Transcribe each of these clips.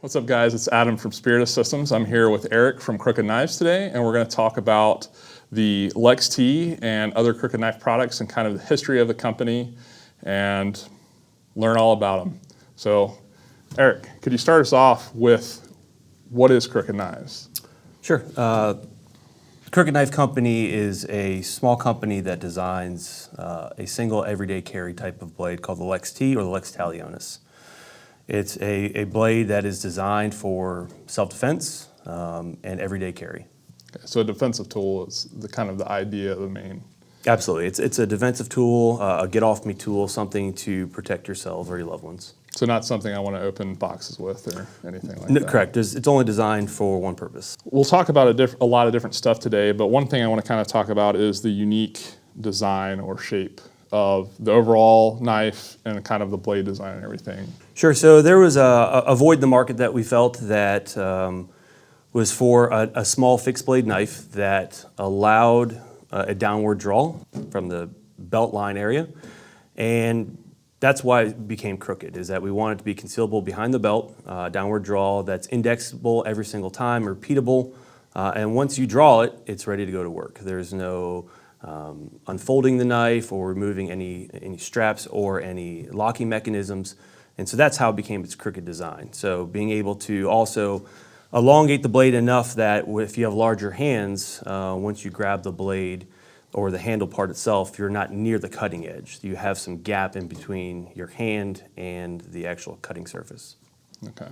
What's up, guys? It's Adam from Spiritus Systems. I'm here with Eric from Krooked Knives today, and we're going to talk about the LexT and other Krooked Knife products and kind of the history of the company and learn all about them. So, Eric, could you start us off with what is Krooked Knives? Sure. Krooked Knife Company is a small company that designs a single everyday carry type of blade called the LexT or the Lex Talionis. It's a blade that is designed for self-defense and everyday carry. Okay, so a defensive tool is the kind of the idea of the main. Absolutely. It's a defensive tool, a get-off-me tool, something to protect yourself or your loved ones. So not something I want to open boxes with or anything like that? Correct. It's only designed for one purpose. We'll talk about a lot of different stuff today, but one thing I want to kind of talk about is the unique design or shape of the overall knife and kind of the blade design and everything. Sure. So there was a void in the market that we felt that was for a small fixed blade knife that allowed a downward draw from the belt line area, and that's why it became Krooked, is that we wanted to be concealable behind the belt, downward draw that's indexable every single time, repeatable, and once you draw it, it's ready to go to work. There's no unfolding the knife or removing any straps or any locking mechanisms, and so that's how it became its Krooked design. So being able to also elongate the blade enough that if you have larger hands, once you grab the blade or the handle part itself, you're not near the cutting edge. You have some gap in between your hand and the actual cutting surface. Okay,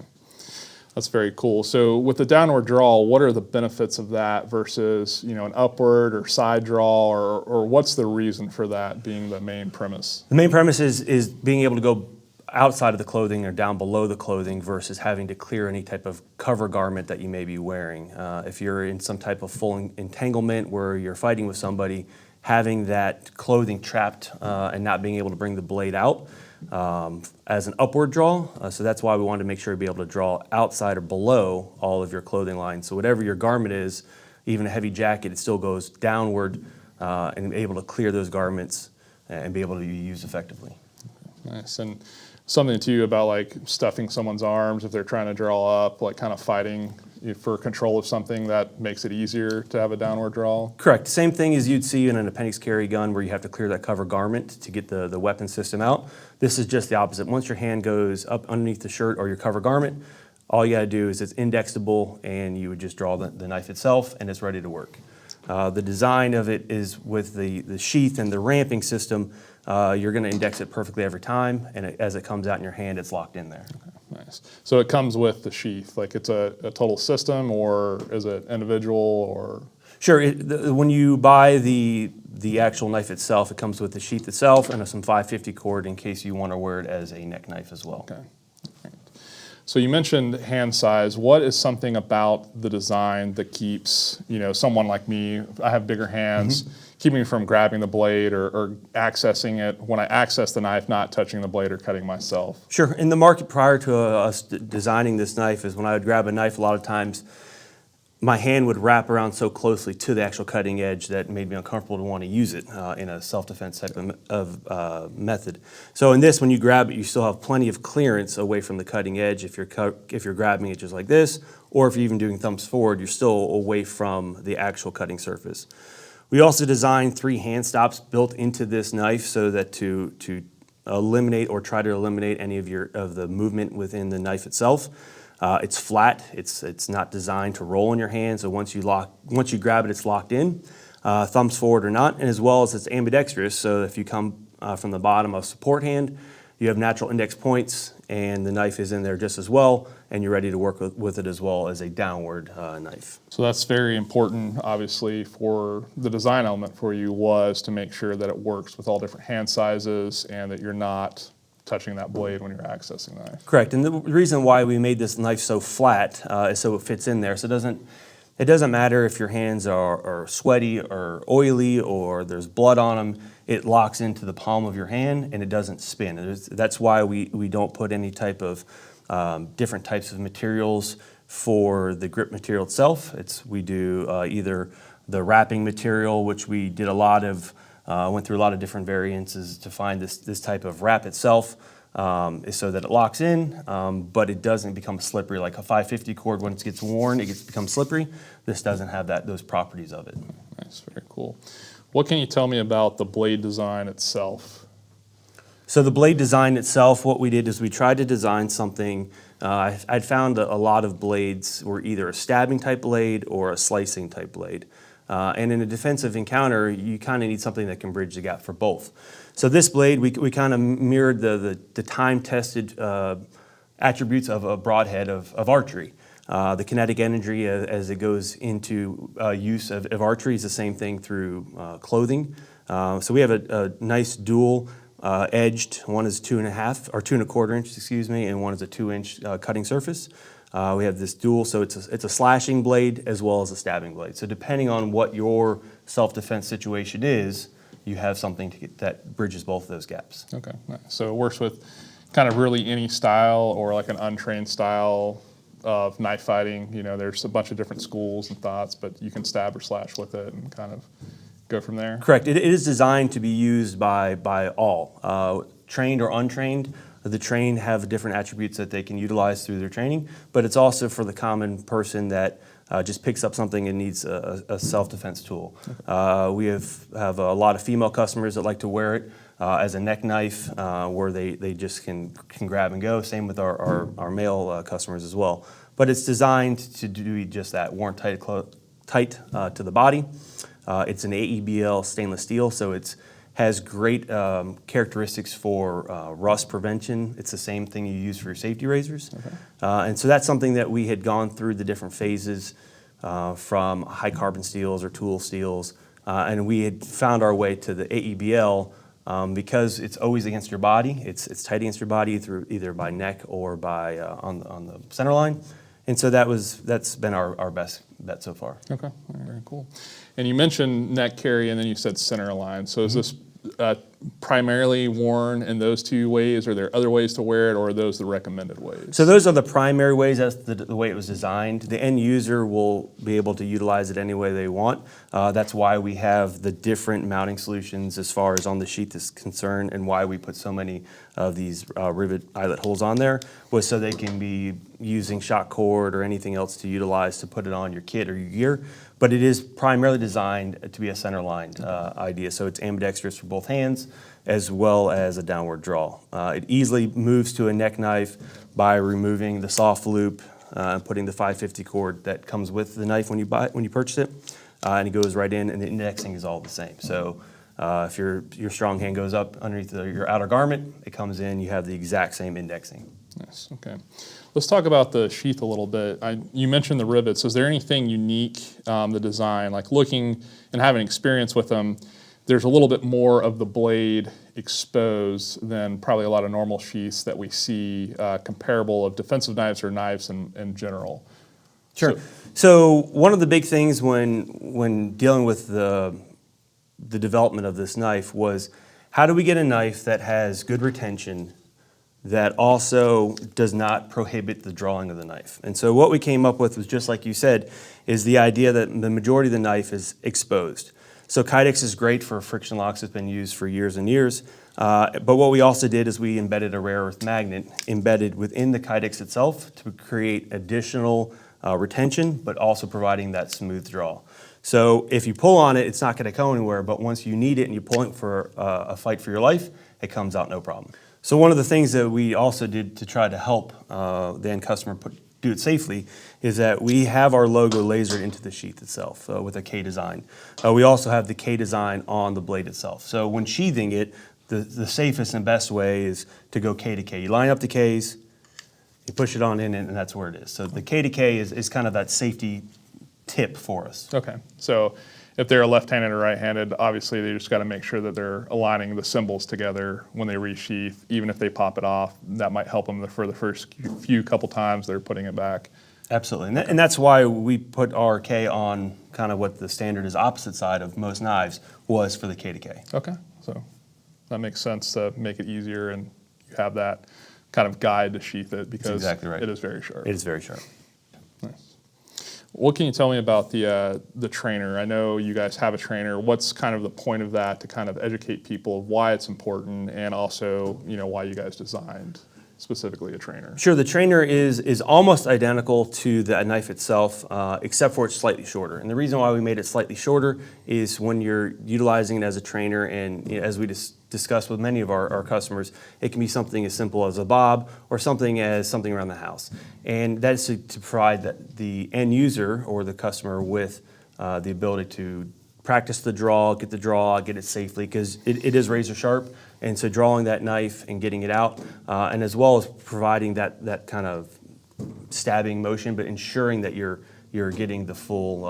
that's very cool. So with the downward draw, what are the benefits of that versus an upward or side draw, or what's the reason for that being the main premise? The main premise is being able to go outside of the clothing or down below the clothing versus having to clear any type of cover garment that you may be wearing. If you're in some type of full entanglement where you're fighting with somebody, having that clothing trapped and not being able to bring the blade out as an upward draw. So that's why we wanted to make sure to be able to draw outside or below all of your clothing lines. So whatever your garment is, even a heavy jacket, it still goes downward and able to clear those garments and be able to be used effectively. Nice. And something too about like stuffing someone's arms if they're trying to draw up, like kind of fighting for control of something, that makes it easier to have a downward draw? Correct. Same thing as you'd see in an appendix carry gun where you have to clear that cover garment to get the weapon system out. This is just the opposite. Once your hand goes up underneath the shirt or your cover garment, all you gotta do is it's indexable and you would just draw the knife itself and it's ready to work. The design of it is with the sheath and the ramping system, you're going to index it perfectly every time, and as it comes out in your hand, it's locked in there. Okay, nice. So it comes with the sheath, like it's a total system, or is it individual, or? Sure. When you buy the actual knife itself, it comes with the sheath itself and some 550 cord in case you want to wear it as a neck knife as well. Okay. So you mentioned hand size. What is something about the design that keeps, someone like me, I have bigger hands, keeping me from grabbing the blade or accessing it when I access the knife, not touching the blade or cutting myself? Sure. In the market prior to us designing this knife is when I would grab a knife, a lot of times my hand would wrap around so closely to the actual cutting edge that made me uncomfortable to want to use it in a self-defense type of method. So in this, when you grab it, you still have plenty of clearance away from the cutting edge if you're grabbing it just like this, or if you're even doing thumbs forward, you're still away from the actual cutting surface. We also designed 3 hand stops built into this knife so that to eliminate or try to eliminate any of the movement within the knife itself. It's flat. It's not designed to roll in your hand. So once you grab it, it's locked in, thumbs forward or not, and as well as it's ambidextrous. So if you come from the bottom of support hand, you have natural index points, and the knife is in there just as well, and you're ready to work with it as well as a downward knife. So that's very important, obviously, for the design element for you was to make sure that it works with all different hand sizes and that you're not touching that blade when you're accessing the knife. Correct, and the reason why we made this knife so flat is so it fits in there. So it doesn't matter if your hands are sweaty or oily or there's blood on them. It locks into the palm of your hand and it doesn't spin. That's why we don't put any type of different types of materials for the grip material itself. We do either the wrapping material, which we did a lot of, went through a lot of different variances to find this type of wrap itself. is so that it locks in, but it doesn't become slippery. Like a 550 cord, once it gets worn, it becomes slippery. This doesn't have those properties of it. Nice, very cool. What can you tell me about the blade design itself? So the blade design itself, what we did is we tried to design something. I'd found a lot of blades were either a stabbing type blade or a slicing type blade. And in a defensive encounter, you kind of need something that can bridge the gap for both. So this blade, we kind of mirrored the time-tested attributes of a broadhead of archery. The kinetic energy as it goes into use of archery is the same thing through clothing. So we have a nice dual edged. One is 2.5 or 2.25 inches, excuse me, and one is a 2-inch cutting surface. We have this dual, so it's a slashing blade as well as a stabbing blade. So depending on what your self-defense situation is, you have something that bridges both of those gaps. Okay, nice. So it works with kind of really any style or like an untrained style of knife fighting. You know, there's a bunch of different schools and thoughts, but you can stab or slash with it and kind of go from there? Correct. It is designed to be used by all, trained or untrained. The trained have different attributes that they can utilize through their training, but it's also for the common person that just picks up something and needs a self-defense tool. Okay. We have a lot of female customers that like to wear it as a neck knife, where they just can grab and go. Same with our male customers as well. But it's designed to do just that, worn tight to the body. It's an AEBL stainless steel, so it has great characteristics for rust prevention. It's the same thing you use for your safety razors. Okay. And so that's something that we had gone through the different phases from high carbon steels or tool steels, and we had found our way to the AEBL because it's always against your body. It's tight against your body either by neck or by on the center line. And so that's been our best bet so far. Okay, very cool. And you mentioned neck carry, and then you said center align. So is this primarily worn in those two ways? Are there other ways to wear it, or are those the recommended ways? So those are the primary ways. That's the way it was designed. The end user will be able to utilize it any way they want. That's why we have the different mounting solutions as far as on the sheath is concerned, and why we put so many of these rivet eyelet holes on there, was so they can be using shock cord or anything else to utilize to put it on your kit or your gear. But it is primarily designed to be a center-lined idea, so it's ambidextrous for both hands as well as a downward draw. It easily moves to a neck knife by removing the soft loop and putting the 550 cord that comes with the knife when you purchase it, and it goes right in, and the indexing is all the same. So if your strong hand goes up underneath your outer garment, it comes in, you have the exact same indexing. Yes, okay. Let's talk about the sheath a little bit. You mentioned the rivets. Is there anything unique, the design, like looking and having experience with them, there's a little bit more of the blade exposed than probably a lot of normal sheaths that we see comparable of defensive knives or knives in general? Sure. So one of the big things when dealing with the development of this knife was, how do we get a knife that has good retention that also does not prohibit the drawing of the knife? And so what we came up with was, just like you said, is the idea that the majority of the knife is exposed. So kydex is great for friction locks. It's been used for years and years. But what we also did is we embedded a rare earth magnet embedded within the kydex itself to create additional retention, but also providing that smooth draw. So if you pull on it, it's not going to go anywhere, but once you need it and you pull it for a fight for your life, it comes out no problem. So one of the things that we also did to try to help the end customer do it safely is that we have our logo lasered into the sheath itself with a K design. We also have the K design on the blade itself. So when sheathing it, the safest and best way is to go K to K. You line up the Ks, you push it on in, and that's where it is. So the K to K is kind of that safety tip for us. Okay, so if they're left-handed or right-handed, obviously they just got to make sure that they're aligning the symbols together when they resheath. Even if they pop it off, that might help them for the first couple times they're putting it back. Absolutely, and that's why we put our K on kind of what the standard is opposite side of most knives was for the K to K. Okay, so that makes sense to make it easier, and you have that kind of guide to sheath it because exactly right. It is very sharp. It is very sharp. Nice. What can you tell me about the trainer? I know you guys have a trainer. What's kind of the point of that to kind of educate people of why it's important, and also, you know, why you guys designed specifically a trainer? Sure, the trainer is almost identical to the knife itself, except for it's slightly shorter. And the reason why we made it slightly shorter is when you're utilizing it as a trainer, and you know, as we discussed with many of our customers, it can be something as simple as a bob or something around the house. And that's to provide the end user or the customer with the ability to practice the draw, get it safely, because it is razor sharp. And so drawing that knife and getting it out, and as well as providing that kind of stabbing motion, but ensuring that you're getting the full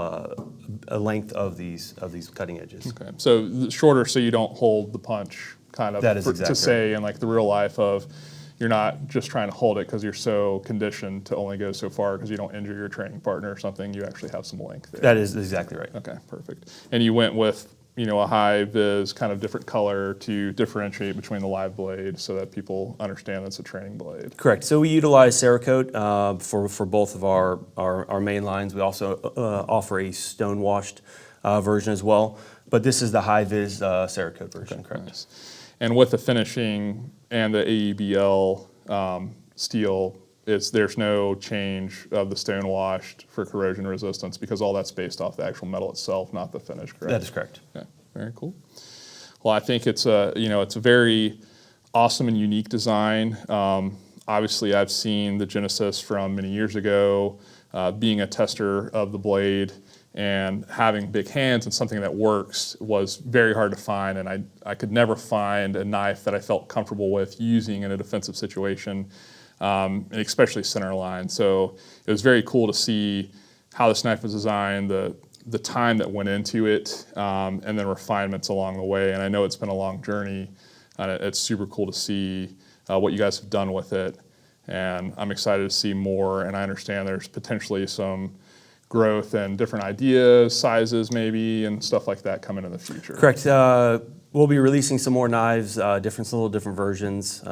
length of these cutting edges. Okay, so shorter so you don't hold the punch, kind of, That is exactly to say in like the real life of, you're not just trying to hold it because you're so conditioned to only go so far because you don't injure your training partner or something. You actually have some length there. That is exactly right. Okay, perfect. And you went with, you know, a high vis kind of different color to differentiate between the live blade so that people understand it's a training blade. Correct. So we utilize Cerakote for both of our main lines. We also offer a stone washed version as well, but this is the high vis Cerakote version. Okay, correct. nice. And with the finishing and the AEBL steel, there's no change of the stone washed for corrosion resistance because all that's based off the actual metal itself, not the finish, correct? That is correct. Okay, very cool. Well, I think it's a very awesome and unique design. Obviously, I've seen the Genesis from many years ago, being a tester of the blade and having big hands and something that works was very hard to find, and I could never find a knife that I felt comfortable with using in a defensive situation. And especially center line. So it was very cool to see how this knife was designed, the time that went into it, and then refinements along the way. And I know it's been a long journey, and it's super cool to see what you guys have done with it. And I'm excited to see more, and I understand there's potentially some growth and different ideas, sizes maybe, and stuff like that coming in the future. Correct. We'll be releasing some more knives, little different versions.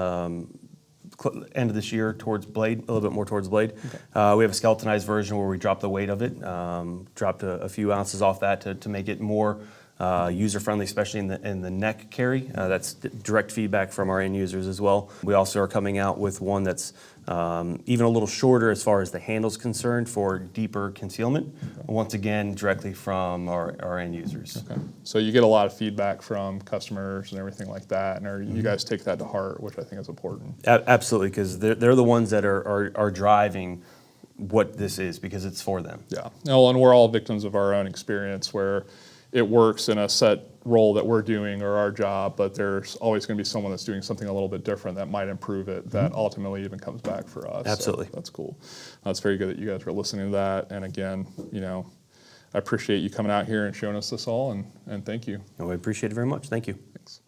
End of this year towards blade, a little bit more towards blade. Okay. We have a skeletonized version where we drop the weight of it, dropped a few ounces off that to make it more user-friendly, especially in the neck carry. That's direct feedback from our end users as well. We also are coming out with one that's even a little shorter as far as the handle's concerned for deeper concealment. Okay. Once again, directly from our end users. Okay. So you get a lot of feedback from customers and everything like that, and you guys take that to heart, which I think is important. Absolutely, because they're the ones that are driving what this is, because it's for them. Yeah. No, and we're all victims of our own experience where it works in a set role that we're doing or our job, but there's always going to be someone that's doing something a little bit different that might improve it, that ultimately even comes back for us. Absolutely. So that's cool. That's very good that you guys are listening to that. And again, you know, I appreciate you coming out here and showing us this all, and thank you. No, I appreciate it very much. Thank you. Thanks.